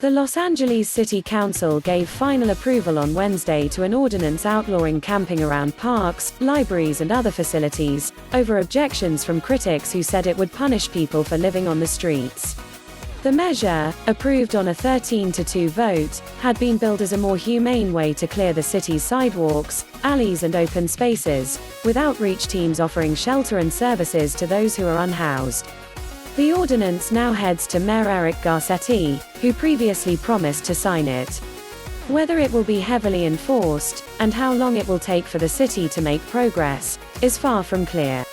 The Los Angeles City Council gave final approval on Wednesday to an ordinance outlawing camping around parks, libraries and other facilities, over objections from critics who said it would punish people for living on the streets. The measure, approved on a 13-2 vote, had been billed as a more humane way to clear the city's sidewalks, alleys and open spaces, with outreach teams offering shelter and services to those who are unhoused. The ordinance now heads to Mayor Eric Garcetti, who previously promised to sign it. Whether it will be heavily enforced, and how long it will take for the city to make progress, is far from clear.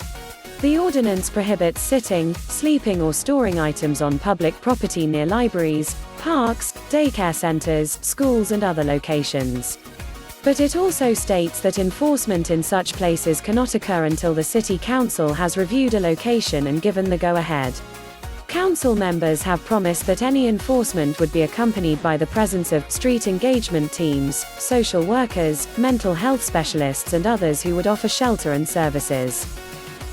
The ordinance prohibits sitting, sleeping or storing items on public property near libraries, parks, daycare centers, schools and other locations. But it also states that enforcement in such places cannot occur until the City Council has reviewed a location and given the go-ahead. Council members have promised that any enforcement would be accompanied by the presence of street engagement teams, social workers, mental health specialists and others who would offer shelter and services.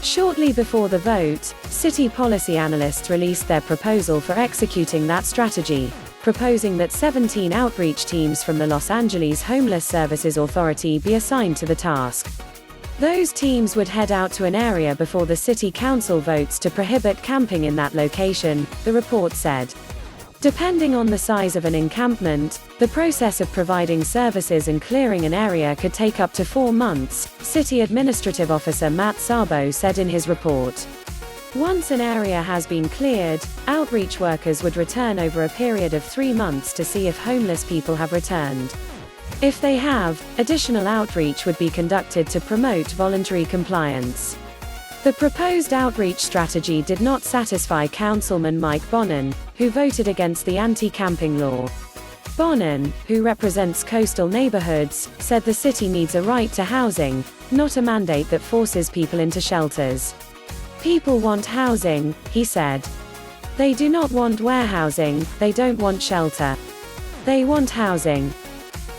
Shortly before the vote, city policy analysts released their proposal for executing that strategy, proposing that 17 outreach teams from the Los Angeles Homeless Services Authority be assigned to the task. Those teams would head out to an area before the city council votes to prohibit camping in that location, the report said. Depending on the size of an encampment, the process of providing services and clearing an area could take up to 4 months, City Administrative Officer Matt Szabo said in his report. Once an area has been cleared, outreach workers would return over a period of 3 months to see if homeless people have returned. If they have, additional outreach would be conducted to promote voluntary compliance. The proposed outreach strategy did not satisfy Councilman Mike Bonin, who voted against the anti-camping law. Bonin, who represents coastal neighborhoods, said the city needs a right to housing, not a mandate that forces people into shelters. People want housing, he said. They do not want warehousing, they don't want shelter. They want housing.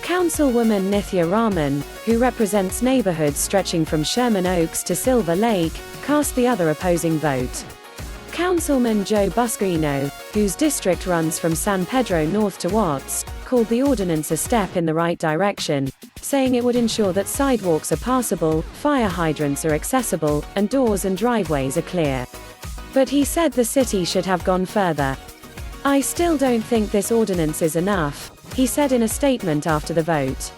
Councilwoman Nithya Raman, who represents neighborhoods stretching from Sherman Oaks to Silver Lake, cast the other opposing vote. Councilman Joe Buscaino, whose district runs from San Pedro north to Watts, called the ordinance a step in the right direction, saying it would ensure that sidewalks are passable, fire hydrants are accessible, and doors and driveways are clear. But he said the city should have gone further. "I still don't think this ordinance is enough," he said in a statement after the vote.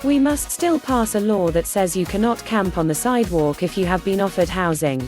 "We must still pass a law that says you cannot camp on the sidewalk if you have been offered housing."